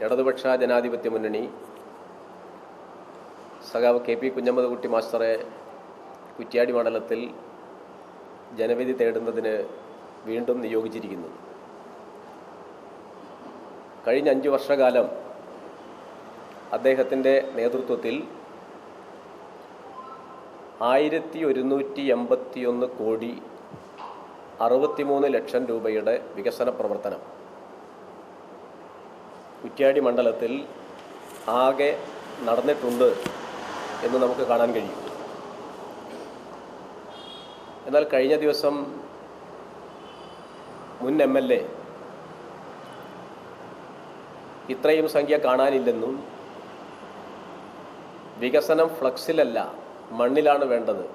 ഇടതുപക്ഷ ജനാധിപത്യ മുന്നണി സഖാവ് കെ.പി. കുഞ്ഞമ്മദ്കുട്ടി മാസ്റ്ററെ കുറ്റ്യാടി മണ്ഡലത്തിൽ ജനവിധി തേടുന്നതിന് വീണ്ടും നിയോഗിച്ചിരിക്കുന്നു. കഴിഞ്ഞ 5 വർഷക്കാലം അദ്ദേഹത്തിൻ്റെ നേതൃത്വത്തിൽ 1181 കോടി 63 ലക്ഷം രൂപയുടെ വികസന പ്രവർത്തനം കുറ്റ്യാടി മണ്ഡലത്തിൽ ആകെ നടന്നിട്ടുണ്ട് എന്ന് നമുക്ക് കാണാൻ കഴിയും. എന്നാൽ കഴിഞ്ഞ ദിവസം മുൻ MLA ഇത്രയും സംഖ്യ കാണാനില്ലെന്നും വികസനം ഫ്ലക്സിലല്ല മണ്ണിലാണ് വേണ്ടത്,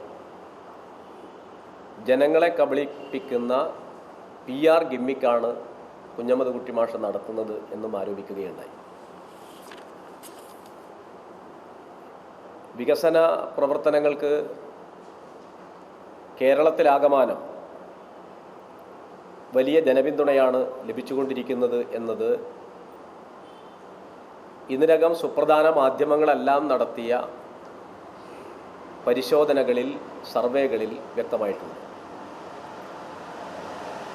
ജനങ്ങളെ കബളിപ്പിക്കുന്ന PR ഗിമ്മിക്കാണ് കുഞ്ഞമ്മദ്കുട്ടി മാഷ് നടത്തുന്നത് എന്നും ആരോപിക്കുകയുണ്ടായി. വികസന പ്രവർത്തനങ്ങൾക്ക് കേരളത്തിലാകമാനം വലിയ ജനപിന്തുണയാണ് ലഭിച്ചുകൊണ്ടിരിക്കുന്നത് എന്നത് ഇതിനകം സുപ്രധാന മാധ്യമങ്ങളെല്ലാം നടത്തിയ പരിശോധനകളിൽ, സർവേകളിൽ വ്യക്തമായിട്ടുണ്ട്.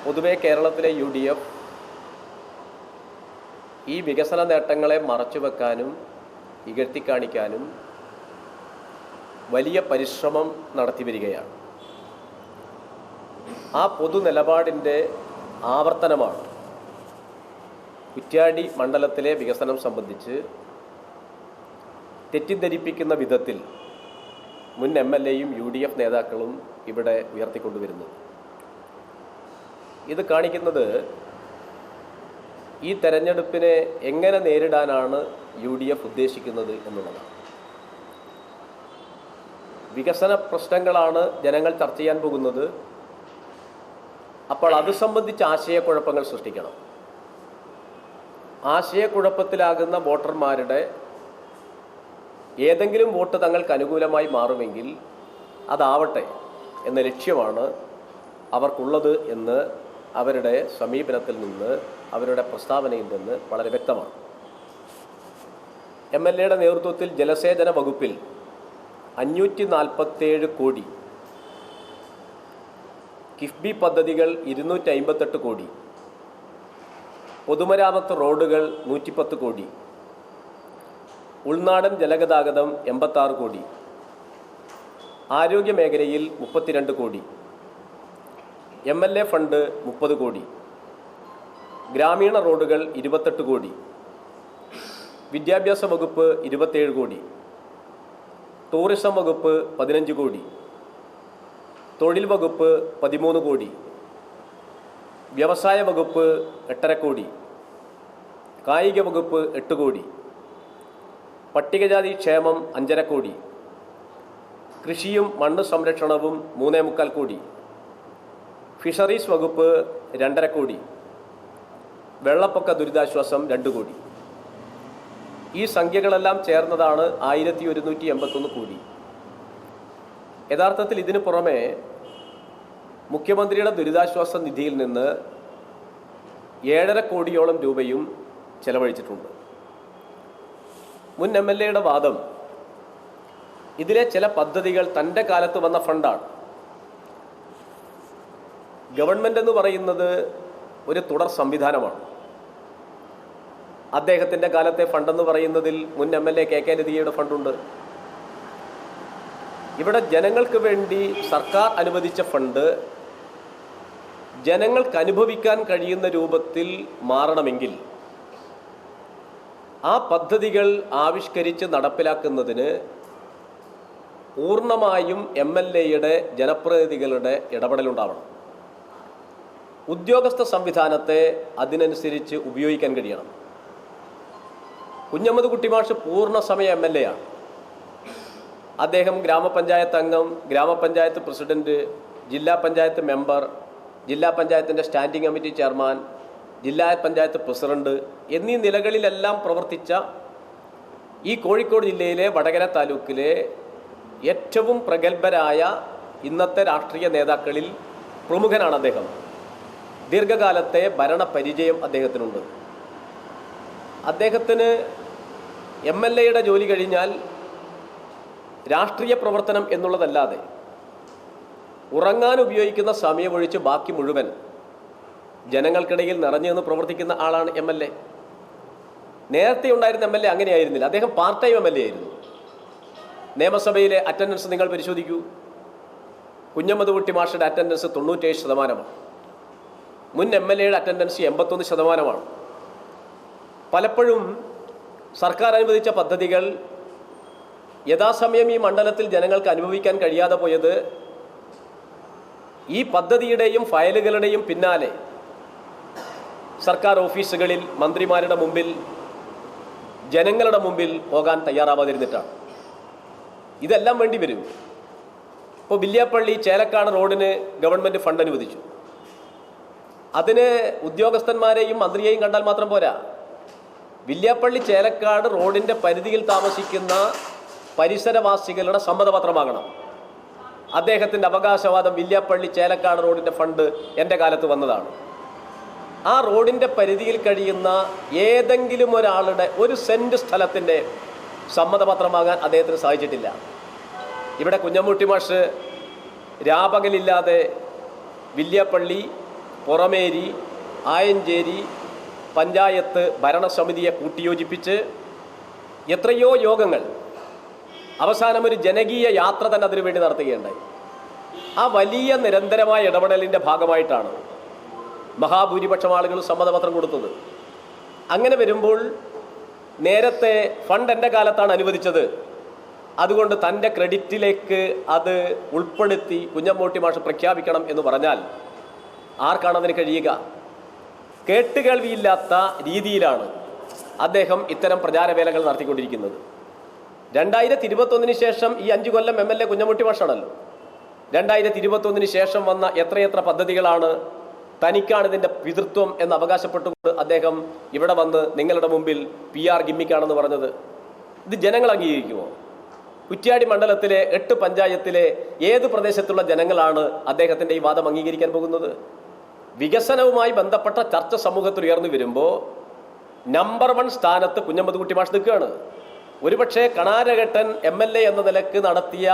പൊതുവെ കേരളത്തിലെ UDF ഈ വികസന നേട്ടങ്ങളെ മറച്ചുവെക്കാനും ഇകഴ്ത്തിക്കാണിക്കാനും വലിയ പരിശ്രമം നടത്തി വരികയാണ്. ആ പൊതു നിലപാടിൻ്റെ ആവർത്തനമാണ് കുറ്റ്യാടി മണ്ഡലത്തിലെ വികസനം സംബന്ധിച്ച് തെറ്റിദ്ധരിപ്പിക്കുന്ന വിധത്തിൽ മുൻ MLAയും UDF നേതാക്കളും ഇവിടെ ഉയർത്തിക്കൊണ്ടുവരുന്നത്. ഇത് കാണിക്കുന്നത് ഈ തെരഞ്ഞെടുപ്പിനെ എങ്ങനെ നേരിടാനാണ് UDF ഉദ്ദേശിക്കുന്നത് എന്നുള്ളതാണ്. വികസന പ്രശ്നങ്ങളാണ് ജനങ്ങൾ ചർച്ച ചെയ്യാൻ പോകുന്നത്. അപ്പോൾ അത് സംബന്ധിച്ച് ആശയക്കുഴപ്പങ്ങൾ സൃഷ്ടിക്കണം. ആശയക്കുഴപ്പത്തിലാകുന്ന വോട്ടർമാരുടെ ഏതെങ്കിലും വോട്ട് തങ്ങൾക്ക് അനുകൂലമായി മാറുമെങ്കിൽ അതാവട്ടെ എന്ന ലക്ഷ്യമാണ് അവർക്കുള്ളത് എന്ന് അവരുടെ സമീപനത്തിൽ നിന്ന്, അവരുടെ പ്രസ്താവനയിൽ നിന്ന് വളരെ വ്യക്തമാണ്. MLAയുടെ നേതൃത്വത്തിൽ ജലസേചന വകുപ്പിൽ 547 കോടി, കിഫ്ബി പദ്ധതികൾ 258 കോടി, പൊതുമരാമത്ത് റോഡുകൾ 110 കോടി, ഉൾനാടൻ ജലഗതാഗതം 86 കോടി, ആരോഗ്യ മേഖലയിൽ 32 കോടി, MLA ഫണ്ട് 30 കോടി, ഗ്രാമീണ റോഡുകൾ 28 കോടി, വിദ്യാഭ്യാസ വകുപ്പ് 27 കോടി, ടൂറിസം വകുപ്പ് 15 കോടി, തൊഴിൽ വകുപ്പ് 13 കോടി, വ്യവസായ വകുപ്പ് 8.5 കോടി, കായിക വകുപ്പ് 8 കോടി, പട്ടികജാതി ക്ഷേമം 5.5 കോടി, കൃഷിയും മണ്ണ് സംരക്ഷണവും 3.25 കോടി, ഫിഷറീസ് വകുപ്പ് 2.5 കോടി, വെള്ളപ്പൊക്ക ദുരിതാശ്വാസം 2 കോടി. ഈ സംഖ്യകളെല്ലാം ചേർന്നതാണ് 1181 കോടി. യഥാർത്ഥത്തിൽ ഇതിനു പുറമെ മുഖ്യമന്ത്രിയുടെ ദുരിതാശ്വാസ നിധിയിൽ നിന്ന് 7.5 കോടിയോളം രൂപയും ചെലവഴിച്ചിട്ടുണ്ട്. മുൻ MLAയുടെ വാദം ഇതിലെ ചില പദ്ധതികൾ തൻ്റെ കാലത്ത് വന്ന ഫണ്ടാണ്. ഗവൺമെൻറ് എന്ന് പറയുന്നത് ഒരു തുടർ സംവിധാനമാണ്. അദ്ദേഹത്തിൻ്റെ കാലത്തെ ഫണ്ടെന്ന് പറയുന്നതിൽ മുൻ MLA KK ലതികയുടെ ഫണ്ടുണ്ട്. ഇവിടെ ജനങ്ങൾക്ക് വേണ്ടി സർക്കാർ അനുവദിച്ച ഫണ്ട് ജനങ്ങൾക്ക് അനുഭവിക്കാൻ കഴിയുന്ന രൂപത്തിൽ മാറണമെങ്കിൽ ആ പദ്ധതികൾ ആവിഷ്കരിച്ച് നടപ്പിലാക്കുന്നതിന് പൂർണ്ണമായും MLAയുടെ ജനപ്രതിനിധികളുടെ ഇടപെടലുണ്ടാവണം. ഉദ്യോഗസ്ഥ സംവിധാനത്തെ അതിനനുസരിച്ച് ഉപയോഗിക്കാൻ കഴിയണം. കുഞ്ഞമ്മദ്കുട്ടി മാഷ് പൂർണ്ണസമയ MLA ആണ്. അദ്ദേഹം ഗ്രാമപഞ്ചായത്ത് അംഗം, ഗ്രാമപഞ്ചായത്ത് പ്രസിഡന്റ്, ജില്ലാ പഞ്ചായത്ത് മെമ്പർ, ജില്ലാ പഞ്ചായത്തിൻ്റെ സ്റ്റാൻഡിംഗ് കമ്മിറ്റി ചെയർമാൻ, ജില്ലാ പഞ്ചായത്ത് പ്രസിഡന്റ് എന്നീ നിലകളിലെല്ലാം പ്രവർത്തിച്ച ഈ കോഴിക്കോട് ജില്ലയിലെ വടകര താലൂക്കിലെ ഏറ്റവും പ്രഗത്ഭരായ ഇന്നത്തെ രാഷ്ട്രീയ നേതാക്കളിൽ പ്രമുഖനാണ് അദ്ദേഹം. ദീർഘകാലത്തെ ഭരണ പരിചയം അദ്ദേഹത്തിനുണ്ട്. അദ്ദേഹത്തിന് MLA ജോലി കഴിഞ്ഞാൽ രാഷ്ട്രീയ പ്രവർത്തനം എന്നുള്ളതല്ലാതെ ഉറങ്ങാൻ ഉപയോഗിക്കുന്ന സമയമൊഴിച്ച് ബാക്കി മുഴുവൻ ജനങ്ങൾക്കിടയിൽ നിറഞ്ഞു നിന്ന് പ്രവർത്തിക്കുന്ന ആളാണ് MLA. നേരത്തെ ഉണ്ടായിരുന്ന MLA അങ്ങനെയായിരുന്നില്ല. അദ്ദേഹം പാർട്ട് ടൈം MLA ആയിരുന്നു. നിയമസഭയിലെ അറ്റൻഡൻസ് നിങ്ങൾ പരിശോധിക്കൂ. കുഞ്ഞമ്മദ് മാഷയുടെ അറ്റൻഡൻസ് 97%. മുൻ MLA അറ്റൻഡൻസ് 81%. പലപ്പോഴും സർക്കാർ അനുവദിച്ച പദ്ധതികൾ യഥാസമയം ഈ മണ്ഡലത്തിൽ ജനങ്ങൾക്ക് അനുഭവിക്കാൻ കഴിയാതെ പോയത് ഈ പദ്ധതിയുടെയും ഫയലുകളുടെയും പിന്നാലെ സർക്കാർ ഓഫീസുകളിൽ മന്ത്രിമാരുടെ മുമ്പിൽ ജനങ്ങളുടെ മുമ്പിൽ പോകാൻ തയ്യാറാവാതിരുന്നിട്ടാണ്. ഇതെല്ലാം വേണ്ടി വരും. ഇപ്പോൾ വില്യാപ്പള്ളി ചേലക്കാട് റോഡിന് ഗവൺമെൻറ് ഫണ്ട് അനുവദിച്ചു. അതിന് ഉദ്യോഗസ്ഥന്മാരെയും മന്ത്രിയെയും കണ്ടാൽ മാത്രം പോരാ. വില്യാപ്പള്ളി ചേലക്കാട് റോഡിൻ്റെ പരിധിയിൽ താമസിക്കുന്ന പരിസരവാസികളുടെ സമ്മതപത്രമാകണം. അദ്ദേഹത്തിൻ്റെ അവകാശവാദം വില്യാപ്പള്ളി ചേലക്കാട് റോഡിൻ്റെ ഫണ്ട് എൻ്റെ കാലത്ത് വന്നതാണ്. ആ റോഡിൻ്റെ പരിധിയിൽ കഴിയുന്ന ഏതെങ്കിലും ഒരാളുടെ 1 സെൻറ്റ് സ്ഥലത്തിൻ്റെ സമ്മതപത്രമാകാൻ അദ്ദേഹത്തിന് സാധിച്ചിട്ടില്ല. ഇവിടെ കുഞ്ഞമ്മൂട്ടി മാഷ് രാപകലില്ലാതെ വില്യാപ്പള്ളി, പുറമേരി, ആയഞ്ചേരി പഞ്ചായത്ത് ഭരണസമിതിയെ കൂട്ടിയോജിപ്പിച്ച് എത്രയോ യോഗങ്ങൾ, അവസാനം ഒരു ജനകീയ യാത്ര തന്നെ അതിനുവേണ്ടി നടത്തുകയുണ്ടായി. ആ വലിയ നിരന്തരമായ ഇടപെടലിൻ്റെ ഭാഗമായിട്ടാണ് മഹാഭൂരിപക്ഷം ആളുകൾ സമ്മതപത്രം കൊടുത്തത്. അങ്ങനെ വരുമ്പോൾ നേരത്തെ ഫണ്ട് എൻ്റെ കാലത്താണ് അനുവദിച്ചത്, അതുകൊണ്ട് തൻ്റെ ക്രെഡിറ്റിലേക്ക് അത് ഉൾപ്പെടുത്തി കുഞ്ഞമ്മൂട്ടി മാഷ് പ്രഖ്യാപിക്കണം എന്ന് പറഞ്ഞാൽ ആർക്കാണ് അതിന് കഴിയുക? കേട്ടുകേൾവിയില്ലാത്ത രീതിയിലാണ് അദ്ദേഹം ഇത്തരം പ്രചാരവേലകൾ നടത്തിക്കൊണ്ടിരിക്കുന്നത്. 2021 ശേഷം ഈ 5 കൊല്ലം MLA കുഞ്ഞമ്മൂട്ടി മാഷാണല്ലോ. 2021 ശേഷം വന്ന എത്രയെത്ര പദ്ധതികളാണ് തനിക്കാണ് ഇതിൻ്റെ പിതൃത്വം എന്ന് അവകാശപ്പെട്ടുകൊണ്ട് അദ്ദേഹം ഇവിടെ വന്ന് നിങ്ങളുടെ മുമ്പിൽ PR ഗിമ്മിക്കാണെന്ന് പറഞ്ഞത്. ഇത് ജനങ്ങൾ അംഗീകരിക്കുമോ? കുറ്റ്യാടി മണ്ഡലത്തിലെ 8 പഞ്ചായത്തിലെ ഏത് പ്രദേശത്തുള്ള ജനങ്ങളാണ് അദ്ദേഹത്തിൻ്റെ ഈ വാദം അംഗീകരിക്കാൻ പോകുന്നത്? വികസനവുമായി ബന്ധപ്പെട്ട ചർച്ച സമൂഹത്തിൽ ഉയർന്നു വരുമ്പോൾ നമ്പർ 1 സ്ഥാനത്ത് കുഞ്ഞമ്മദ് മാഷ് നിൽക്കുകയാണ്. ഒരുപക്ഷെ കണാരഘട്ടൻ MLA എന്ന നിലക്ക് നടത്തിയ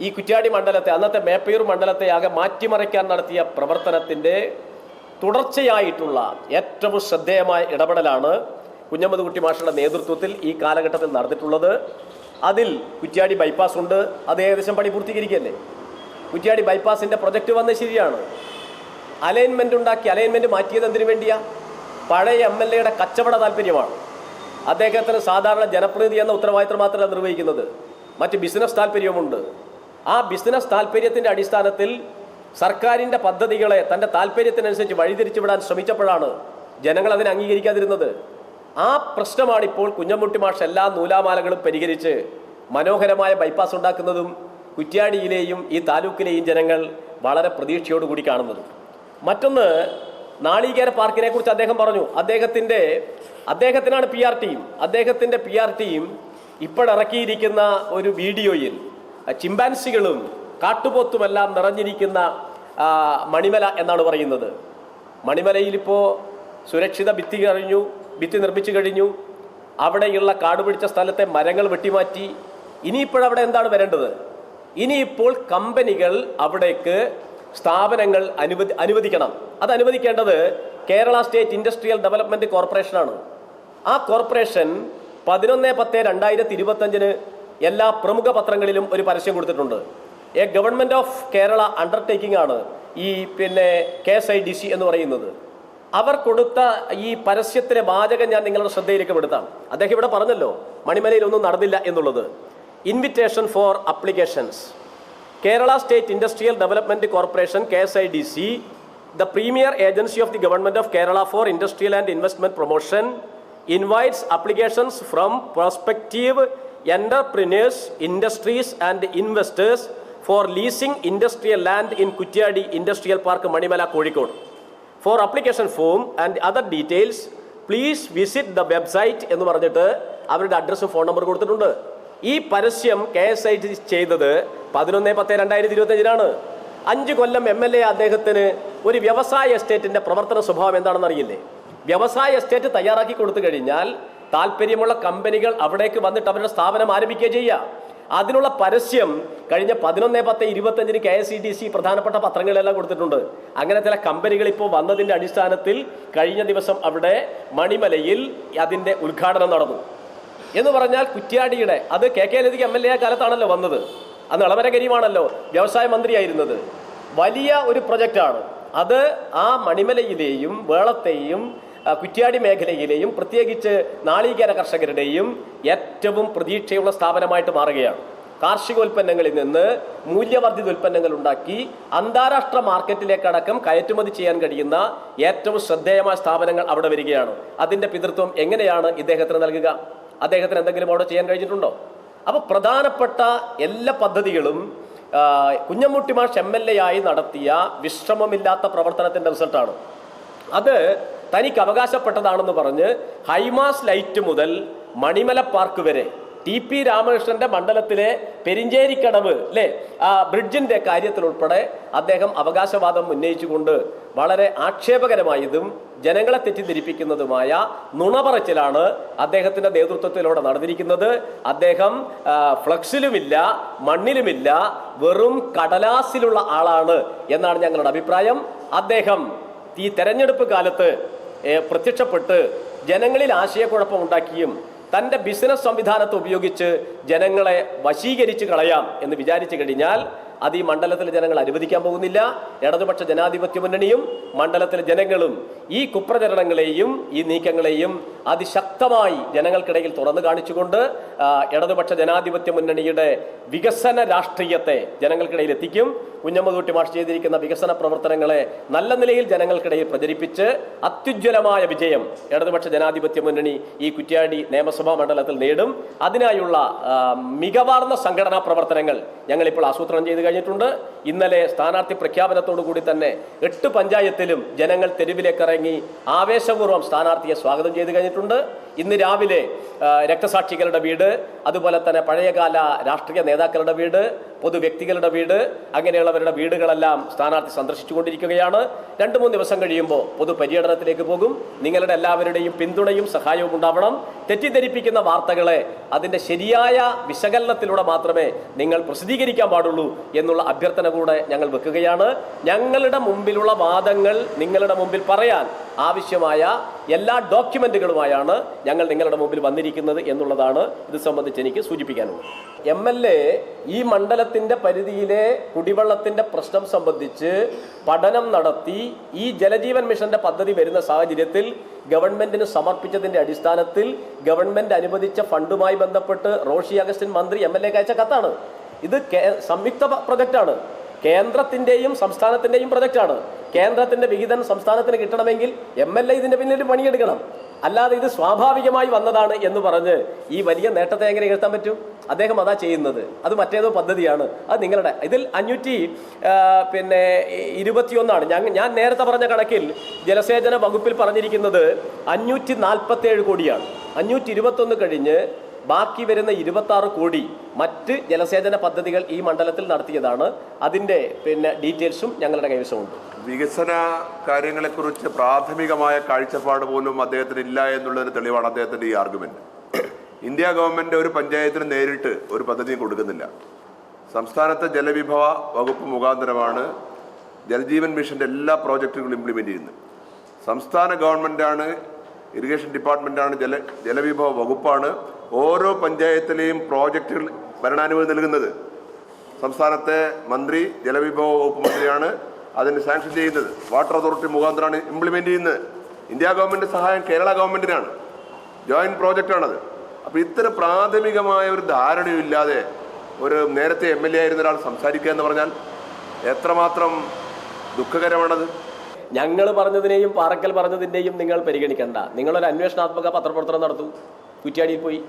ഈ കുറ്റ്യാടി മണ്ഡലത്തെ, അന്നത്തെ മേപ്പയൂർ മണ്ഡലത്തെ ആകെ മാറ്റിമറിക്കാൻ നടത്തിയ പ്രവർത്തനത്തിൻ്റെ തുടർച്ചയായിട്ടുള്ള ഏറ്റവും ശ്രദ്ധേയമായ ഇടപെടലാണ് കുഞ്ഞമ്മദ് മാഷയുടെ നേതൃത്വത്തിൽ ഈ കാലഘട്ടത്തിൽ നടന്നിട്ടുള്ളത്. അതിൽ കുറ്റ്യാടി ബൈപ്പാസ് ഉണ്ട്. അത് ഏകദേശം പണി പൂർത്തീകരിക്കല്ലേ. കുറ്റ്യാടി ബൈപ്പാസിൻ്റെ പ്രൊജക്റ്റ് വന്നത് ശരിയാണ്. അലൈൻമെൻറ്റ് ഉണ്ടാക്കി, അലൈൻമെൻറ്റ് മാറ്റിയത് എന്തിനു വേണ്ടിയാ? പഴയ MLA കച്ചവട താല്പര്യമാണ്. അദ്ദേഹത്തിന് സാധാരണ ജനപ്രതിനിധി എന്ന ഉത്തരവാദിത്തം മാത്രമല്ല നിർവഹിക്കുന്നത്, മറ്റ് ബിസിനസ് താല്പര്യവുമുണ്ട്. ആ ബിസിനസ് താല്പര്യത്തിൻ്റെ അടിസ്ഥാനത്തിൽ സർക്കാരിൻ്റെ പദ്ധതികളെ തൻ്റെ താല്പര്യത്തിനനുസരിച്ച് വഴിതിരിച്ചു വിടാൻ ശ്രമിച്ചപ്പോഴാണ് ജനങ്ങൾ അതിനെ അംഗീകരിക്കാതിരുന്നത്. ആ പ്രശ്നമാണിപ്പോൾ കുഞ്ഞമ്മൂട്ടി മാഷ് എല്ലാ നൂലാമാലകളും പരിഹരിച്ച് മനോഹരമായ ബൈപ്പാസ് ഉണ്ടാക്കുന്നതും കുറ്റ്യാടിയിലെയും ഈ താലൂക്കിലെയും ജനങ്ങൾ വളരെ പ്രതീക്ഷയോടുകൂടി കാണുന്നത്. മറ്റൊന്ന്, നാളികേര പാർക്കിനെ കുറിച്ച് അദ്ദേഹം പറഞ്ഞു. അദ്ദേഹത്തിനാണ് PR ടീം. അദ്ദേഹത്തിൻ്റെ PR ടീം ഇപ്പോഴിറക്കിയിരിക്കുന്ന ഒരു വീഡിയോയിൽ ചിമ്പാൻസികളും കാട്ടുപോത്തുമെല്ലാം നിറഞ്ഞിരിക്കുന്ന മണിമല എന്നാണ് പറയുന്നത്. മണിമലയിലിപ്പോൾ സുരക്ഷിത ഭിത്തി നിർമ്മിച്ചു കഴിഞ്ഞു. അവിടെയുള്ള കാടുപിടിച്ച സ്ഥലത്തെ മരങ്ങൾ വെട്ടിമാറ്റി. ഇനിയിപ്പോഴവിടെ എന്താണ് വരേണ്ടത്? ഇനിയിപ്പോൾ കമ്പനികൾ അവിടേക്ക് സ്ഥാപനങ്ങൾ അനുവദിക്കണം. അത് അനുവദിക്കേണ്ടത് കേരള സ്റ്റേറ്റ് ഇൻഡസ്ട്രിയൽ ഡെവലപ്മെൻറ്റ് കോർപ്പറേഷനാണ്. ആ കോർപ്പറേഷൻ 11/10/2025 എല്ലാ പ്രമുഖ പത്രങ്ങളിലും ഒരു പരസ്യം കൊടുത്തിട്ടുണ്ട്. ഗവൺമെൻറ് ഓഫ് കേരള അണ്ടർടേക്കിംഗ് ആണ് ഈ KSIDC എന്ന് പറയുന്നത്. അവർ കൊടുത്ത ഈ പരസ്യത്തിലെ വാചകം ഞാൻ നിങ്ങളുടെ ശ്രദ്ധയിലേക്ക് പെടുത്താം. അദ്ദേഹം ഇവിടെ പറഞ്ഞല്ലോ മണിമലയിൽ ഒന്നും നടന്നില്ല എന്നുള്ളത്. Invitation four applications. Kerala State Industrial Development Corporation KSIDC, the premier agency of the Government of Kerala for Industrial and Investment Promotion, invites applications from prospective entrepreneurs, industries and investors for leasing industrial land in Kuttiyadi Industrial Park, Manimala, Kozhikode. For application form and other details, please visit the website എന്ന് പറഞ്ഞിട്ട് അവരുടെ അഡ്രസ്സും phone number കൊടുത്തിട്ടുണ്ട്. ഈ പരസ്യം KSIDC ചെയ്തത് 11/10/2025 5 കൊല്ലം MLA അദ്ദേഹത്തിന് ഒരു വ്യവസായ എസ്റ്റേറ്റിൻ്റെ പ്രവർത്തന സ്വഭാവം എന്താണെന്ന് അറിയില്ലേ? വ്യവസായ എസ്റ്റേറ്റ് തയ്യാറാക്കി കൊടുത്തു കഴിഞ്ഞാൽ താല്പര്യമുള്ള കമ്പനികൾ അവിടേക്ക് വന്നിട്ട് അവരുടെ സ്ഥാപനം ആരംഭിക്കുക ചെയ്യുക. അതിനുള്ള പരസ്യം കഴിഞ്ഞ 11/10/25 KSEDC പ്രധാനപ്പെട്ട പത്രങ്ങളെല്ലാം കൊടുത്തിട്ടുണ്ട്. അങ്ങനെ ചില കമ്പനികൾ ഇപ്പോൾ വന്നതിൻ്റെ അടിസ്ഥാനത്തിൽ കഴിഞ്ഞ ദിവസം അവിടെ മണിമലയിൽ അതിൻ്റെ ഉദ്ഘാടനം നടന്നു. എന്ന് പറഞ്ഞാൽ കുറ്റ്യാടിയുടെ, അത് KK ലതിക MLA കാലത്താണല്ലോ വന്നത്, അന്ന് എളമര കരീമാണല്ലോ വ്യവസായ മന്ത്രിയായിരുന്നത്. വലിയ ഒരു പ്രൊജക്റ്റാണ് അത്. ആ മണിമലയിലെയും വേളത്തെയും കുറ്റ്യാടി മേഖലയിലെയും പ്രത്യേകിച്ച് നാളികേര കർഷകരുടെയും ഏറ്റവും പ്രതീക്ഷയുള്ള സ്ഥാപനമായിട്ട് മാറുകയാണ്. കാർഷികോൽപ്പന്നങ്ങളിൽ നിന്ന് മൂല്യവർദ്ധിത ഉൽപ്പന്നങ്ങൾ ഉണ്ടാക്കി അന്താരാഷ്ട്ര മാർക്കറ്റിലേക്കടക്കം കയറ്റുമതി ചെയ്യാൻ കഴിയുന്ന ഏറ്റവും ശ്രദ്ധേയമായ സ്ഥാപനങ്ങൾ അവിടെ വരികയാണ്. അതിൻ്റെ പിതൃത്വം എങ്ങനെയാണ് ഇദ്ദേഹത്തിന് നൽകുക? അദ്ദേഹത്തിന് എന്തെങ്കിലും അവിടെ ചെയ്യാൻ കഴിഞ്ഞിട്ടുണ്ടോ? അപ്പോൾ പ്രധാനപ്പെട്ട എല്ലാ പദ്ധതികളും കുഞ്ഞമ്മൂട്ടി മാഷ് MLA ആയി നടത്തിയ വിശ്രമമില്ലാത്ത പ്രവർത്തനത്തിൻ്റെ റിസൾട്ടാണ്. അത് തനിക്ക് അവകാശപ്പെട്ടതാണെന്ന് പറഞ്ഞ് ഹൈമാസ് ലൈറ്റ് മുതൽ മണിമല പാർക്ക് വരെ TP രാമകൃഷ്ണന്റെ മണ്ഡലത്തിലെ പെരിഞ്ചേരിക്കടവ് അല്ലേ ആ ബ്രിഡ്ജിന്റെ കാര്യത്തിലുൾപ്പെടെ അദ്ദേഹം അവകാശവാദം ഉന്നയിച്ചുകൊണ്ട് വളരെ ആക്ഷേപകരമായതും ജനങ്ങളെ തെറ്റിദ്ധരിപ്പിക്കുന്നതുമായ നുണപറച്ചിലാണ് അദ്ദേഹത്തിന്റെ നേതൃത്വത്തിലൂടെ നടന്നിരിക്കുന്നത്. അദ്ദേഹം ഫ്ലക്സിലുമില്ല, മണ്ണിലുമില്ല, വെറും കടലാസിലുള്ള ആളാണ് എന്നാണ് ഞങ്ങളുടെ അഭിപ്രായം. അദ്ദേഹം ഈ തെരഞ്ഞെടുപ്പ് കാലത്ത് പ്രത്യക്ഷപ്പെട്ട് ജനങ്ങളിൽ ആശയക്കുഴപ്പം ഉണ്ടാക്കിയും തൻ്റെ ബിസിനസ് സംവിധാനത്തെ ഉപയോഗിച്ച് ജനങ്ങളെ വശീകരിച്ച് കളയാം എന്ന് വിചാരിച്ചു കഴിഞ്ഞാൽ അത് ഈ മണ്ഡലത്തിലെ ജനങ്ങൾ അനുവദിക്കാൻ പോകുന്നില്ല. ഇടതുപക്ഷ ജനാധിപത്യ മുന്നണിയും മണ്ഡലത്തിലെ ജനങ്ങളും ഈ കുപ്രചരണങ്ങളെയും ഈ നീക്കങ്ങളെയും അതിശക്തമായി ജനങ്ങൾക്കിടയിൽ തുറന്നു കാണിച്ചുകൊണ്ട് ഇടതുപക്ഷ ജനാധിപത്യ മുന്നണിയുടെ വികസന രാഷ്ട്രീയത്തെ ജനങ്ങൾക്കിടയിൽ എത്തിക്കും. കുഞ്ഞമ്മദൂട്ടി മാഷ് ചെയ്തിരിക്കുന്ന വികസന പ്രവർത്തനങ്ങളെ നല്ല നിലയിൽ ജനങ്ങൾക്കിടയിൽ പ്രചരിപ്പിച്ച് അത്യുജ്വലമായ വിജയം ഇടതുപക്ഷ ജനാധിപത്യ മുന്നണി ഈ കുറ്റ്യാടി നിയമസഭാ മണ്ഡലത്തിൽ നേടും. അതിനായുള്ള മികവാർന്ന സംഘടനാ പ്രവർത്തനങ്ങൾ ഞങ്ങളിപ്പോൾ ആസൂത്രണം ചെയ്ത് കഴിഞ്ഞിട്ടുണ്ട്. ഇന്നലെ സ്ഥാനാർത്ഥി പ്രഖ്യാപനത്തോടു കൂടി തന്നെ 8 പഞ്ചായത്തിലും ജനങ്ങൾ തെരുവിലേക്ക് ഇറങ്ങി ആവേശപൂർവ്വം സ്ഥാനാർത്ഥിയെ സ്വാഗതം ചെയ്ത് കഴിഞ്ഞിട്ടുണ്ട്. ഇന്ന് രാവിലെ രക്തസാക്ഷികളുടെ വീട്, അതുപോലെ തന്നെ പഴയകാല രാഷ്ട്രീയ നേതാക്കളുടെ വീട്, പൊതു വ്യക്തികളുടെ വീട്, അങ്ങനെയുള്ളവരുടെ വീടുകളെല്ലാം സ്ഥാനാർത്ഥി സന്ദർശിച്ചുകൊണ്ടിരിക്കുകയാണ്. 2-3 ദിവസം കഴിയുമ്പോൾ പൊതു പര്യടനത്തിലേക്ക് പോകും. നിങ്ങളുടെ എല്ലാവരുടെയും പിന്തുണയും സഹായവും ഉണ്ടാവണം. തെറ്റിദ്ധരിപ്പിക്കുന്ന വാർത്തകളെ അതിൻ്റെ ശരിയായ വിശകലനത്തിലൂടെ മാത്രമേ നിങ്ങൾ പ്രസിദ്ധീകരിക്കാൻ പാടുള്ളൂ എന്നുള്ള അഭ്യർത്ഥന കൂടെ ഞങ്ങൾ വെക്കുകയാണ്. ഞങ്ങളുടെ മുമ്പിലുള്ള വാദങ്ങൾ നിങ്ങളുടെ മുമ്പിൽ പറയാൻ ആവശ്യമായ എല്ലാ ഡോക്യുമെന്റുകളുമായാണ് ഞങ്ങൾ നിങ്ങളുടെ മുമ്പിൽ വന്നിരിക്കുന്നത് എന്നുള്ളതാണ് ഇത് സംബന്ധിച്ച് എനിക്ക് സൂചിപ്പിക്കാനുള്ളത്. MLA ഈ മണ്ഡലത്തിൻ്റെ പരിധിയിലെ കുടിവെള്ളത്തിൻ്റെ പ്രശ്നം സംബന്ധിച്ച് പഠനം നടത്തി ഈ ജലജീവൻ മിഷന്റെ പദ്ധതി വരുന്ന സാഹചര്യത്തിൽ ഗവൺമെന്റിന് സമർപ്പിച്ചതിൻ്റെ അടിസ്ഥാനത്തിൽ ഗവൺമെന്റ് അനുവദിച്ച ഫണ്ടുമായി ബന്ധപ്പെട്ട് റോഷി അഗസ്റ്റിൻ മന്ത്രി MLA അയച്ച കത്താണ്. ഇത് സംയുക്ത പ്രൊജക്റ്റാണ്. കേന്ദ്രത്തിൻ്റെയും സംസ്ഥാനത്തിൻ്റെയും പ്രൊജക്റ്റാണ്. കേന്ദ്രത്തിൻ്റെ വിഹിതം സംസ്ഥാനത്തിന് കിട്ടണമെങ്കിൽ MLA ഇതിൻ്റെ പിന്നിൽ പണിയെടുക്കണം. അല്ലാതെ ഇത് സ്വാഭാവികമായി വന്നതാണ് എന്ന് പറഞ്ഞ് ഈ വലിയ നേട്ടത്തെ എങ്ങനെ എഴുത്താൻ പറ്റും? അദ്ദേഹം അതാ ചെയ്യുന്നത്. അത് മറ്റേതോ പദ്ധതിയാണ്. അത് നിങ്ങളുടെ ഇതിൽ 521 ഞാൻ നേരത്തെ പറഞ്ഞ കണക്കിൽ ജലസേചന വകുപ്പിൽ പറഞ്ഞിരിക്കുന്നത് 547 കോടിയാണ്. 521 കഴിഞ്ഞ് ബാക്കി വരുന്ന 26 കോടി മറ്റ് ജലസേചന പദ്ധതികൾ ഈ മണ്ഡലത്തിൽ നടത്തിയതാണ്. അതിൻ്റെ ഡീറ്റെയിൽസും ഞങ്ങളുടെ കൈവശമുണ്ട്. വികസന കാര്യങ്ങളെക്കുറിച്ച് പ്രാഥമികമായ കാഴ്ചപ്പാട് പോലും അദ്ദേഹത്തിന് ഇല്ല എന്നുള്ളൊരു തെളിവാണ് അദ്ദേഹത്തിൻ്റെ ഈ ആർഗ്യുമെന്റ്. ഇന്ത്യ ഗവൺമെന്റ് ഒരു പഞ്ചായത്തിന് നേരിട്ട് ഒരു പദ്ധതിയും കൊടുക്കുന്നില്ല. സംസ്ഥാനത്തെ ജലവിഭവ വകുപ്പ് മുഖാന്തരമാണ് ജലജീവൻ മിഷന്റെ എല്ലാ പ്രോജക്റ്റുകളും ഇംപ്ലിമെന്റ് ചെയ്യുന്നത്. സംസ്ഥാന ഗവൺമെന്റാണ്, ഇറിഗേഷൻ ഡിപ്പാർട്ട്മെന്റാണ്, ജലവിഭവ വകുപ്പാണ് ഓരോ പഞ്ചായത്തിലെയും പ്രോജക്റ്റുകൾ ഭരണാനുമതി നൽകുന്നത്. സംസ്ഥാനത്തെ മന്ത്രി ജലവിഭവ വകുപ്പ് മന്ത്രിയാണ് അതിന് സാങ്ഷൻ ചെയ്യുന്നത്. വാട്ടർ അതോറിറ്റി മുഖാന്തരമാണ് ഇംപ്ലിമെന്റ് ചെയ്യുന്നത്. ഇന്ത്യ ഗവൺമെന്റ് സഹായം കേരള ഗവൺമെന്റിനാണ്. ജോയിന്റ് പ്രോജക്റ്റാണത്. അപ്പോൾ ഇത്തരം പ്രാഥമികമായ ഒരു ധാരണയില്ലാതെ ഒരു നേരത്തെ MLA ആയിരുന്ന ഒരാൾ സംസാരിക്കുക എന്ന് പറഞ്ഞാൽ എത്രമാത്രം ദുഃഖകരമാണത്. ഞങ്ങൾ പറഞ്ഞതിനെയും പാറക്കൽ പറഞ്ഞതിൻ്റെയും നിങ്ങൾ പരിഗണിക്കണ്ട. നിങ്ങളൊരു അന്വേഷണാത്മക പത്രപ്രവർത്തനം നടത്തൂ. കുറ്റ്യാടിയിൽ പോയി,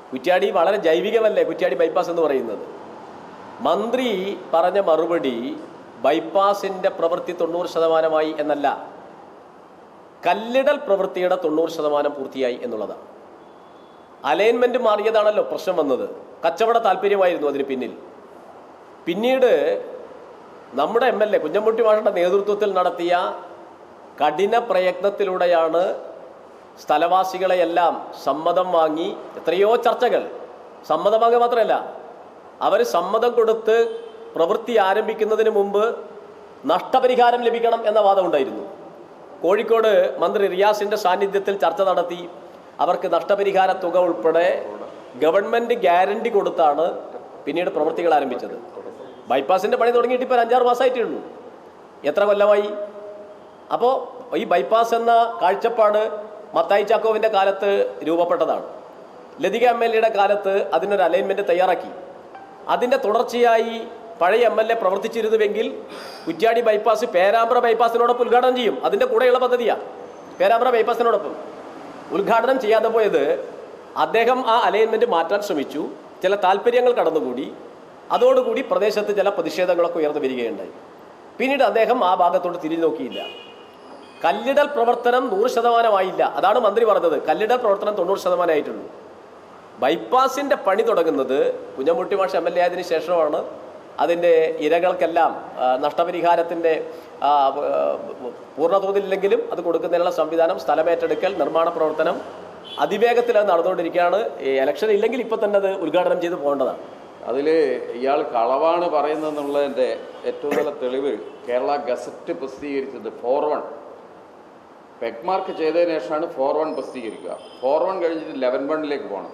കുറ്റ്യാടി വളരെ ജൈവികമല്ലേ കുറ്റ്യാടി ബൈപ്പാസ് എന്ന് പറയുന്നത്. മന്ത്രി പറഞ്ഞ മറുപടി ബൈപ്പാസിൻ്റെ പ്രവൃത്തി 90% എന്നല്ല, കല്ലിടൽ പ്രവൃത്തിയുടെ 90% പൂർത്തിയായി എന്നുള്ളതാണ്. അലൈൻമെൻറ്റ് മാറിയതാണല്ലോ പ്രശ്നം വന്നത്. കച്ചവട താല്പര്യമായിരുന്നു അതിന് പിന്നിൽ. പിന്നീട് നമ്മുടെ MLA കുഞ്ഞമ്മൂട്ടി മാഷയുടെ നേതൃത്വത്തിൽ നടത്തിയ കഠിന പ്രയത്നത്തിലൂടെയാണ് സ്ഥലവാസികളെയെല്ലാം സമ്മതം വാങ്ങി, എത്രയോ ചർച്ചകൾ, സമ്മതം വാങ്ങുക മാത്രമല്ല, അവർ സമ്മതം കൊടുത്ത് പ്രവൃത്തി ആരംഭിക്കുന്നതിന് മുമ്പ് നഷ്ടപരിഹാരം ലഭിക്കണം എന്ന വാദമുണ്ടായിരുന്നു. കോഴിക്കോട് മന്ത്രി റിയാസിൻ്റെ സാന്നിധ്യത്തിൽ ചർച്ച നടത്തി അവർക്ക് നഷ്ടപരിഹാര തുക ഉൾപ്പെടെ ഗവൺമെൻറ് ഗ്യാരണ്ടി കൊടുത്താണ് പിന്നീട് പ്രവൃത്തികൾ ആരംഭിച്ചത്. ബൈപ്പാസിൻ്റെ പണി തുടങ്ങിയിട്ട് ഇപ്പോൾ 5-6 മാസമായിട്ടേ ഉള്ളൂ. എത്ര കൊല്ലമായി? അപ്പോൾ ഈ ബൈപ്പാസ് എന്ന കാഴ്ചപ്പാട് മത്തായി ചാക്കോവിൻ്റെ കാലത്ത് രൂപപ്പെട്ടതാണ്. ലതിക MLA കാലത്ത് അതിനൊരു അലൈൻമെൻറ്റ് തയ്യാറാക്കി. അതിൻ്റെ തുടർച്ചയായി പഴയ MLA പ്രവർത്തിച്ചിരുന്നുവെങ്കിൽ കുറ്റ്യാടി ബൈപ്പാസ് പേരാമ്പ്ര ബൈപ്പാസിനോടൊപ്പം ഉദ്ഘാടനം ചെയ്യും. അതിൻ്റെ കൂടെയുള്ള പദ്ധതിയാണ് പേരാമ്പ്ര ബൈപ്പാസിനോടൊപ്പം. ഉദ്ഘാടനം ചെയ്യാതെ പോയത് അദ്ദേഹം ആ അലൈൻമെൻറ്റ് മാറ്റാൻ ശ്രമിച്ചു. ചില താല്പര്യങ്ങൾ കടന്നുകൂടി. അതോടുകൂടി പ്രദേശത്ത് ചില പ്രതിഷേധങ്ങളൊക്കെ ഉയർന്നു വരികയുണ്ടായി. പിന്നീട് അദ്ദേഹം ആ ഭാഗത്തോട്ട് തിരിഞ്ഞു നോക്കിയില്ല. കല്ലിടൽ പ്രവർത്തനം 100% അതാണ് മന്ത്രി പറഞ്ഞത്. കല്ലിടൽ പ്രവർത്തനം 90% ആയിട്ടുള്ളൂ. ബൈപ്പാസിൻ്റെ പണി തുടങ്ങുന്നത് കുഞ്ഞമ്പുട്ടി മാഷ് MLA ആയതിനു ശേഷമാണ്. അതിൻ്റെ ഇരകൾക്കെല്ലാം നഷ്ടപരിഹാരത്തിൻ്റെ പൂർണ്ണതോതിലെങ്കിലും അത് കൊടുക്കുന്നതിനുള്ള സംവിധാനം, സ്ഥലമേറ്റെടുക്കൽ, നിർമ്മാണ പ്രവർത്തനം അതിവേഗത്തിൽ അത് നടന്നുകൊണ്ടിരിക്കുകയാണ്. ഇലക്ഷൻ ഇല്ലെങ്കിൽ ഇപ്പം തന്നെ അത് ഉദ്ഘാടനം ചെയ്ത് പോകേണ്ടതാണ്. അതിൽ ഇയാൾ കളവാണ് പറയുന്നതെന്നുള്ളതിൻ്റെ ഏറ്റവും നല്ല തെളിവ് കേരള ഗസറ്റ് പ്രസിദ്ധീകരിച്ചത് 4-1 പെക്മാർക്ക് ചെയ്തതിന് ശേഷമാണ് 4-1 പ്രസിദ്ധീകരിക്കുക. 4-1 കഴിഞ്ഞിട്ട് 11-1 പോകണം.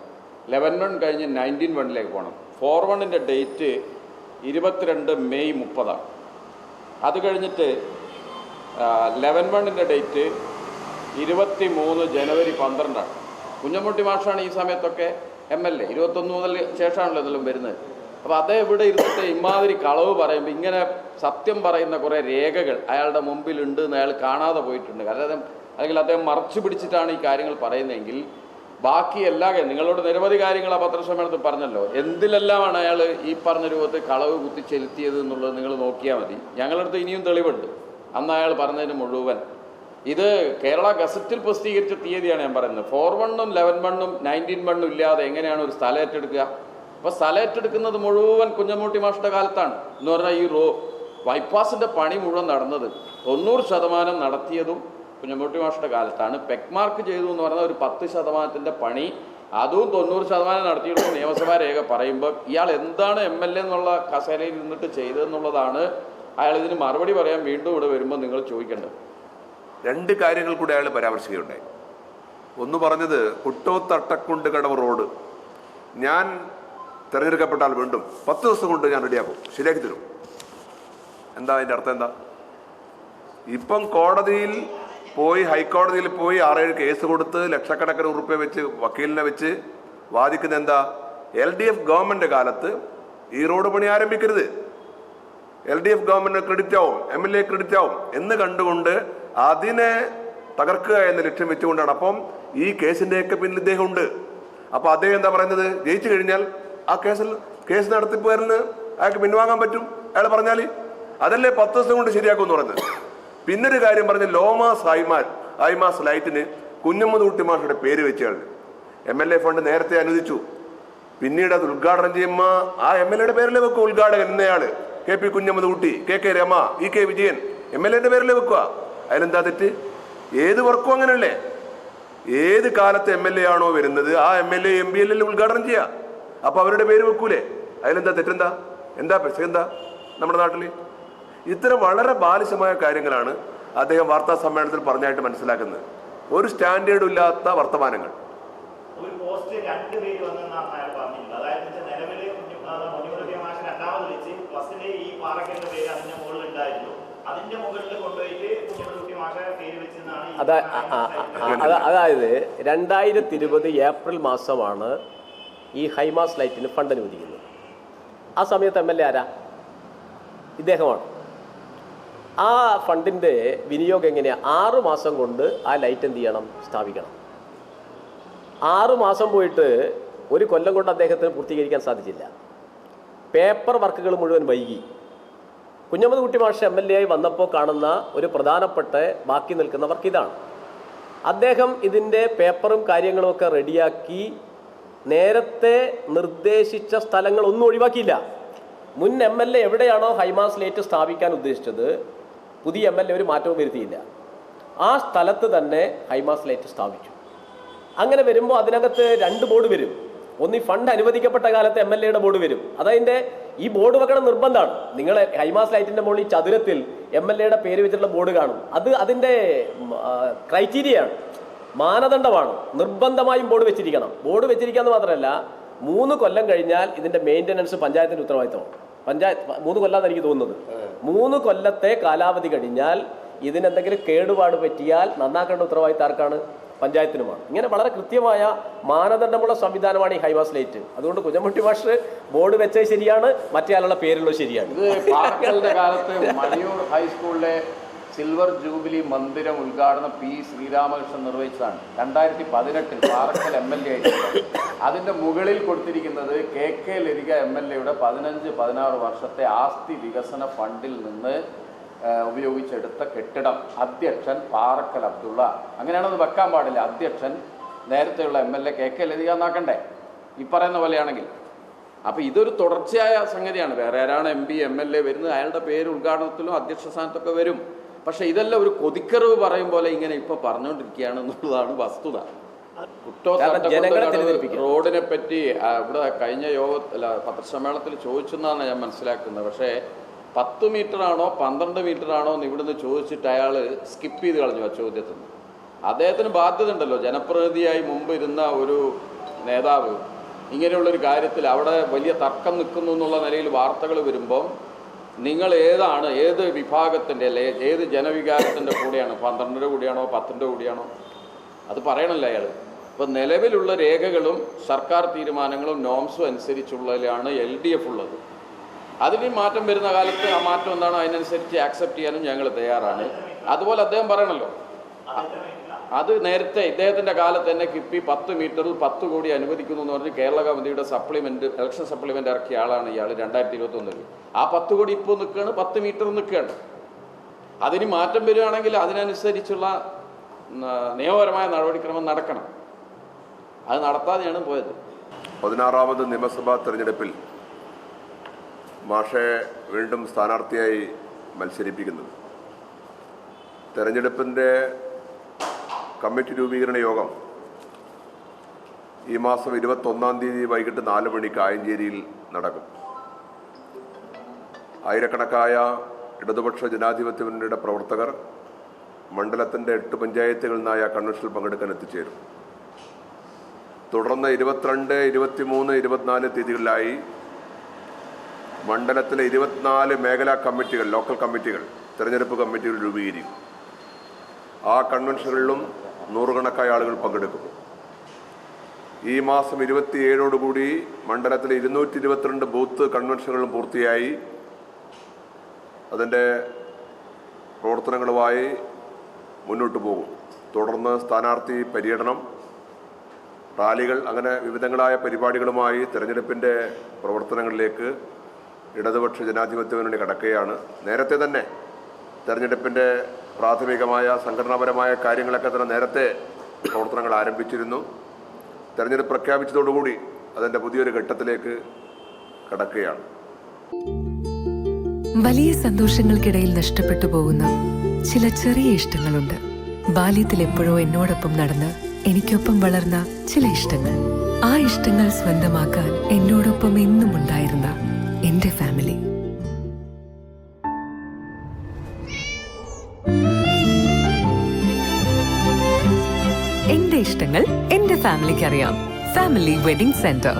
11-1 കഴിഞ്ഞ് 19-1 പോകണം. 4-1 ഡേറ്റ് 22 മെയ് 30. അത് കഴിഞ്ഞിട്ട് 11-1 ഡേറ്റ് 23 ജനുവരി 12. കുഞ്ഞമ്പുട്ടി മാഷാണ് ഈ സമയത്തൊക്കെ MLA. 21 മുതൽ ശേഷമാണല്ലോ ഇതെല്ലാം വരുന്നത്. അപ്പോൾ അദ്ദേഹം ഇവിടെ ഇരുന്നിട്ട് ഇമാതിരി കളവ് പറയുമ്പോൾ ഇങ്ങനെ സത്യം പറയുന്ന കുറേ രേഖകൾ അയാളുടെ മുമ്പിലുണ്ട് എന്ന് അയാൾ കാണാതെ പോയിട്ടുണ്ട്. കാരണം അല്ലെങ്കിൽ അദ്ദേഹം മറച്ചു പിടിച്ചിട്ടാണ് ഈ കാര്യങ്ങൾ പറയുന്നതെങ്കിൽ ബാക്കി എല്ലാ നിങ്ങളോട് നിരവധി കാര്യങ്ങൾ ആ പത്രസമ്മേളനത്തിൽ പറഞ്ഞല്ലോ. എന്തിലെല്ലാമാണ് അയാൾ ഈ പറഞ്ഞ രൂപത്തിൽ കളവ് കുത്തിച്ചെലുത്തിയത് എന്നുള്ളത് നിങ്ങൾ നോക്കിയാൽ മതി. ഞങ്ങളുടെ അടുത്ത് ഇനിയും തെളിവുണ്ട്. അന്ന് അയാൾ പറഞ്ഞതിന് മുഴുവൻ ഇത് കേരള ഗസറ്റിൽ പ്രസിദ്ധീകരിച്ച തീയതിയാണ് ഞാൻ പറയുന്നത്. 4-1, 11-1, 19-1 ഇല്ലാതെ എങ്ങനെയാണ് ഒരു സ്ഥലം ഏറ്റെടുക്കുക? അപ്പോൾ സ്ഥലം ഏറ്റെടുക്കുന്നത് മുഴുവൻ കുഞ്ഞമ്പുട്ടി മാഷിൻ്റെ കാലത്താണ്. എന്ന് പറഞ്ഞാൽ ഈ ബൈപ്പാസിൻ്റെ പണി മുഴുവൻ നടന്നത് 90% നടത്തിയതും കുഞ്ഞമ്പുട്ടി മാഷിൻ്റെ കാലത്താണ്. പെക്മാർക്ക് ചെയ്തു എന്ന് പറഞ്ഞാൽ ഒരു 10% പണി, അതും 90% നടത്തിയിട്ടും നിയമസഭാ രേഖ പറയുമ്പോൾ ഇയാൾ എന്താണ് MLA എന്നുള്ള കസേരയിൽ നിന്നിട്ട് ചെയ്തതെന്നുള്ളതാണ് അയാൾ ഇതിന് മറുപടി പറയാൻ വീണ്ടും ഇവിടെ വരുമ്പോൾ നിങ്ങൾ ചോദിക്കേണ്ടത്. 2 കാര്യങ്ങൾ കൂടി അയാൾ പരാമർശിക്കുകയുണ്ടായി. ഒന്ന് പറഞ്ഞത് കുട്ടോത്തട്ടക്കുണ്ട് കടവ് റോഡ് ഞാൻ തിരഞ്ഞെടുക്കപ്പെട്ടാൽ വീണ്ടും 10 ദിവസം കൊണ്ട് ഞാൻ റെഡിയാക്കും, ശരിയാക്കി തരും. എന്താ അതിൻ്റെ അർത്ഥം? എന്താ? ഇപ്പം കോടതിയിൽ പോയി, ഹൈക്കോടതിയിൽ പോയി 6-7 കേസ് കൊടുത്ത് ലക്ഷക്കണക്കിന് ഉറുപ്പ്യ വെച്ച് വക്കീലിനെ വെച്ച് വാദിക്കുന്ന എന്താ? LDF ഗവൺമെൻറ് കാലത്ത് ഈ റോഡ് പണി ആരംഭിക്കരുത്, LDF ഗവൺമെൻറ് ക്രെഡിറ്റ് ആവും, MLA ക്രെഡിറ്റ് ആവും എന്ന് കണ്ടുകൊണ്ട് അതിനെ തകർക്കുക എന്ന ലക്ഷ്യം വെച്ചുകൊണ്ടാണ്. അപ്പം ഈ കേസിൻ്റെയൊക്കെ പിന്നിൽ ഇദ്ദേഹം ഉണ്ട്. അപ്പോൾ അദ്ദേഹം എന്താ പറയുന്നത്? ജയിച്ചു കഴിഞ്ഞാൽ ആ കേസ് നടത്തിപ്പുകാരന് അയാൾക്ക് പിൻവാങ്ങാൻ പറ്റും അയാൾ പറഞ്ഞാൽ. അതല്ലേ 10 ദിവസം കൊണ്ട് ശരിയാക്കുമെന്ന് പറയുന്നത്. പിന്നൊരു കാര്യം പറഞ്ഞ് ലോമാസ് ഹൈമാസ് ലൈറ്റിന് കുഞ്ഞമ്മദ് മാഷയുടെ പേര് വെച്ചാൽ MLA ഫണ്ട് നേരത്തെ അനുവദിച്ചു. പിന്നീട് അത് ഉദ്ഘാടനം ചെയ്യുമ്പോൾ ആ MLA പേരിലെ വെക്കുക. ഉദ്ഘാടകൻ എന്നയാൾ KP കുഞ്ഞമ്മദ് കുട്ടി, KK Rama, EK Vijayan MLA പേരിലെ വെക്കുക. അതിലെന്താ തെറ്റ്? ഏത് വർക്കും അങ്ങനെയല്ലേ? ഏത് കാലത്ത് MLA ആണോ വരുന്നത് ആ MLA MPLA ഉദ്ഘാടനം ചെയ്യുക. അപ്പോൾ അവരുടെ പേര് വെക്കൂലേ? അതിലെന്താ തെറ്റെന്താ? എന്താ പ്രശ്നം? എന്താ നമ്മുടെ നാട്ടിൽ ഇത്തരം വളരെ ബാലിശമായ കാര്യങ്ങളാണ് അദ്ദേഹം വാർത്താ സമ്മേളനത്തിൽ പറഞ്ഞായിട്ട് മനസ്സിലാക്കുന്നത്. ഒരു സ്റ്റാൻഡേർഡും ഇല്ലാത്ത വർത്തമാനങ്ങൾ. ഒരു പോസ്റ്റ് 2 പേര് വന്നെന്നാണ് അയാൾ പറഞ്ഞിട്ടുള്ളത്. അതായത് നിലവിലെ രണ്ടാമത് വെച്ച് ഫസ്റ്റിലെ ഈ പാറക്കലിന്റെ പേര് അതിന്റെ മുകളിൽ ഉണ്ടായിരുന്നു, അതിന്റെ മുകളിൽ കൊണ്ടുപോയിട്ട് കുഞ്ഞമ്പുട്ടി മാഷയുടെ പേര് വെച്ചെന്നാണ്. അതായത് 2020 ഏപ്രിൽ മാസമാണ് ഈ ഹൈമാസ് ലൈറ്റിന് ഫണ്ട് അനുവദിക്കുന്നത്. ആ സമയത്ത് MLA ആരാ? ഇദ്ദേഹമാണ്. ആ ഫണ്ടിൻ്റെ വിനിയോഗം എങ്ങനെയാണ്? 6 മാസം കൊണ്ട് ആ ലൈറ്റ് എന്ത് ചെയ്യണം? സ്ഥാപിക്കണം. 6 മാസം പോയിട്ട് 1 കൊല്ലം കൊണ്ട് അദ്ദേഹത്തിന് പൂർത്തീകരിക്കാൻ സാധിച്ചില്ല. പേപ്പർ വർക്കുകൾ മുഴുവൻ വൈകി. കുഞ്ഞമ്മദ് മാഷ് MLA ആയി വന്നപ്പോൾ കാണുന്ന ഒരു പ്രധാനപ്പെട്ട ബാക്കി നിൽക്കുന്ന വർക്ക് ഇതാണ്. അദ്ദേഹം ഇതിൻ്റെ പേപ്പറും കാര്യങ്ങളുമൊക്കെ റെഡിയാക്കി നേരത്തെ നിർദ്ദേശിച്ച സ്ഥലങ്ങളൊന്നും ഒഴിവാക്കിയില്ല. മുൻ MLA എവിടെയാണോ ഹൈമാസ് ലൈറ്റ് സ്ഥാപിക്കാൻ ഉദ്ദേശിച്ചത് പുതിയ MLA ഒരു മാറ്റവും വരുത്തിയില്ല. ആ സ്ഥലത്ത് തന്നെ ഹൈമാസ് ലൈറ്റ് സ്ഥാപിച്ചു. അങ്ങനെ വരുമ്പോൾ അതിനകത്ത് 2 ബോർഡ് വരും. ഒന്ന് ഈ ഫണ്ട് അനുവദിക്കപ്പെട്ട കാലത്ത് MLA ബോർഡ് വരും. അതതിൻ്റെ ഈ ബോർഡ് വെക്കണം നിർബന്ധമാണ്. നിങ്ങൾ ഹൈമാസ് ലൈറ്റിൻ്റെ മുകളിൽ ചതുരത്തിൽ MLA പേര് വെച്ചിട്ടുള്ള ബോർഡ് കാണും. അത് അതിൻ്റെ ക്രൈറ്റീരിയയാണ്, മാനദണ്ഡമാണ്. നിർബന്ധമായും ബോർഡ് വെച്ചിരിക്കണം. ബോർഡ് വെച്ചിരിക്കുക എന്ന് മാത്രമല്ല, 3 കൊല്ലം കഴിഞ്ഞാൽ ഇതിൻ്റെ മെയിൻ്റനൻസ് പഞ്ചായത്തിൻ്റെ ഉത്തരവാദിത്തമാണ്. പഞ്ചായത്ത് 3 കൊല്ലം എനിക്ക് തോന്നുന്നത്. 3 കൊല്ലത്തെ കാലാവധി കഴിഞ്ഞാൽ ഇതിനെന്തെങ്കിലും കേടുപാട് പറ്റിയാൽ നന്നാക്കേണ്ട ഉത്തരവാദിത്തം ആർക്കാണ്? പഞ്ചായത്തിനുമാണ്. ഇങ്ങനെ വളരെ കൃത്യമായ മാനദണ്ഡമുള്ള സംവിധാനമാണ് ഈ ഹൈമാസ് ലൈറ്റ്. അതുകൊണ്ട് കുഞ്ഞമ്മട്ടി മാസ്റ്റർ ബോർഡ് വെച്ചത് ശരിയാണ്, മറ്റേ ആളുടെ പേരുള്ളത് ശരിയാണ്. ഇത് പാറക്കലിന്റെ കാലത്ത് മണിയൂർ ഹൈസ്കൂളിലെ സിൽവർ ജൂബിലി മന്ദിരം ഉദ്ഘാടനം P. ശ്രീരാമകൃഷ്ണൻ നിർവഹിച്ചതാണ്. 2018 പാറക്കൽ MLA ആയിട്ട്. അതിൻ്റെ മുകളിൽ കൊടുത്തിരിക്കുന്നത് KK ലതിക MLA 15-16 വർഷത്തെ ആസ്തി വികസന ഫണ്ടിൽ നിന്ന് ഉപയോഗിച്ചെടുത്ത കെട്ടിടം. അധ്യക്ഷൻ പാറക്കൽ അബ്ദുള്ള. അങ്ങനെയാണത് വെക്കാൻ പാടില്ല. അധ്യക്ഷൻ നേരത്തെയുള്ള MLA KK ലതിക എന്നാക്കണ്ടേ ഈ പറയുന്ന പോലെയാണെങ്കിൽ. അപ്പോൾ ഇതൊരു തുടർച്ചയായ സംഗതിയാണ്. വേറെ ആരാണ് MP MLA വരുന്നത്, അയാളുടെ പേര് ഉദ്ഘാടനത്തിലും അധ്യക്ഷ സ്ഥാനത്തൊക്കെ വരും. പക്ഷേ ഇതെല്ലാം ഒരു കൊതിക്കറിവ് പറയും പോലെ ഇങ്ങനെ ഇപ്പോൾ പറഞ്ഞുകൊണ്ടിരിക്കുകയാണ് എന്നുള്ളതാണ് വസ്തുത. റോഡിനെ പറ്റി ഇവിടെ കഴിഞ്ഞ പത്രസമ്മേളനത്തിൽ ചോദിച്ചെന്നാണ് ഞാൻ മനസ്സിലാക്കുന്നത്. പക്ഷേ 10 മീറ്ററാണോ 12 മീറ്ററാണോ എന്ന് ഇവിടുന്ന് ചോദിച്ചിട്ട് അയാൾ സ്കിപ്പ് ചെയ്ത് കളഞ്ഞു ആ ചോദ്യത്തിൽ നിന്ന്. അദ്ദേഹത്തിന് ബാധ്യത ഉണ്ടല്ലോ, ജനപ്രതിനിധിയായി മുമ്പ് ഇരുന്ന ഒരു നേതാവ് ഇങ്ങനെയുള്ളൊരു കാര്യത്തിൽ അവിടെ വലിയ തർക്കം നിൽക്കുന്നു എന്നുള്ള നിലയിൽ വാർത്തകൾ വരുമ്പം നിങ്ങൾ ഏത് വിഭാഗത്തിൻ്റെ അല്ലെ ഏത് ജനവികാരത്തിൻ്റെ കൂടെയാണ്, 12ൻ്റെ കൂടെയാണോ 10ൻ്റെ കൂടെയാണോ, അത് പറയണമല്ലോ അയാൾ. ഇപ്പം നിലവിലുള്ള രേഖകളും സർക്കാർ തീരുമാനങ്ങളും നോംസും അനുസരിച്ചുള്ളതിലാണ് LDF ഉള്ളത്. അതിന് മാറ്റം വരുന്ന കാലത്ത് ആ മാറ്റം എന്താണ് അതിനനുസരിച്ച് ആക്സെപ്റ്റ് ചെയ്യാനും ഞങ്ങൾ തയ്യാറാണ്. അതുപോലെ അദ്ദേഹം പറയണല്ലോ, അത് നേരത്തെ ഇദ്ദേഹത്തിൻ്റെ കാലത്ത് തന്നെ കിഫ്ബി 10 മീറ്ററിൽ 10 കോടി അനുവദിക്കുന്നു എന്ന് പറഞ്ഞ് കേരള കമ്മിറ്റിയുടെ ഇലക്ഷൻ സപ്ലിമെൻ്റ് ഇറക്കിയ ആളാണ് ഇയാൾ 2021. ആ 10 കോടി ഇപ്പോൾ നിൽക്കുകയാണ്, 10 മീറ്റർ നിൽക്കുകയാണ്. അതിന് മാറ്റം വരികയാണെങ്കിൽ അതിനനുസരിച്ചുള്ള നിയമപരമായ നടപടിക്രമം നടക്കണം. അത് നടത്താതെയാണ് പോയത്. 16ാമത് നിയമസഭാ തെരഞ്ഞെടുപ്പിൽ മാഷെ വീണ്ടും സ്ഥാനാർത്ഥിയായി മത്സരിപ്പിക്കുന്നത്. തെരഞ്ഞെടുപ്പിൻ്റെ കമ്മിറ്റി രൂപീകരണ യോഗം ഈ മാസം 21-ാം തീയതി വൈകിട്ട് 4 മണിക്ക് ആയഞ്ചേരിയിൽ നടക്കും. ആയിരക്കണക്കായ ഇടതുപക്ഷ ജനാധിപത്യ മുന്നണിയുടെ പ്രവർത്തകർ മണ്ഡലത്തിൻ്റെ 8 പഞ്ചായത്തുകളിൽ നിന്നായ കൺവെൻഷനിൽ പങ്കെടുക്കാൻ എത്തിച്ചേരും. തുടർന്ന് 22, 23, 24 തീയതികളിലായി മണ്ഡലത്തിലെ 24 മേഖലാ കമ്മിറ്റികൾ, ലോക്കൽ കമ്മിറ്റികൾ, തെരഞ്ഞെടുപ്പ് കമ്മിറ്റികൾ രൂപീകരിക്കും. ആ കൺവെൻഷനുകളിലും നൂറുകണക്കായ ആളുകൾ പങ്കെടുക്കും. ഈ മാസം 27 മണ്ഡലത്തിലെ 222 ബൂത്ത് കൺവെൻഷനുകളും പൂർത്തിയായി അതിൻ്റെ പ്രവർത്തനങ്ങളുമായി മുന്നോട്ട് പോകും. തുടർന്ന് സ്ഥാനാർത്ഥി പര്യടനം, റാലികൾ, അങ്ങനെ വിവിധങ്ങളായ പരിപാടികളുമായി തെരഞ്ഞെടുപ്പിൻ്റെ പ്രവർത്തനങ്ങളിലേക്ക് ഇടതുപക്ഷ ജനാധിപത്യ മുന്നണി കടക്കുകയാണ്. നേരത്തെ തന്നെ തെരഞ്ഞെടുപ്പിൻ്റെ പ്രാഥമികമായ സംഘടനാപരമായ കാര്യങ്ങളൊക്കെ തന്നെ നേരത്തെ പ്രവർത്തനങ്ങൾ ആരംഭിച്ചിരുന്നു. തെരഞ്ഞെടുപ്പ് പ്രഖ്യാപിച്ചതോടുകൂടി അതിൻ്റെ പുതിയൊരു ഘട്ടത്തിലേക്ക് കടക്കുകയാണ്. വലിയ സന്തോഷങ്ങൾക്കിടയിൽ നഷ്ടപ്പെട്ടു പോകുന്ന ചില ചെറിയ ഇഷ്ടങ്ങളുണ്ട്. ബാല്യത്തിൽ എപ്പോഴോ എന്നോടൊപ്പം നടന്ന് എനിക്കൊപ്പം വളർന്ന ചില ഇഷ്ടങ്ങൾ. ആ ഇഷ്ടങ്ങൾ സ്വന്തമാക്കാൻ എന്നോടൊപ്പം എന്നും ഉണ്ടായിരുന്ന എന്റെ ഫാമിലി. എന്റെ ഇഷ്ടങ്ങൾ എന്റെ ഫാമിലിക്ക് അറിയാം. Family wedding centre.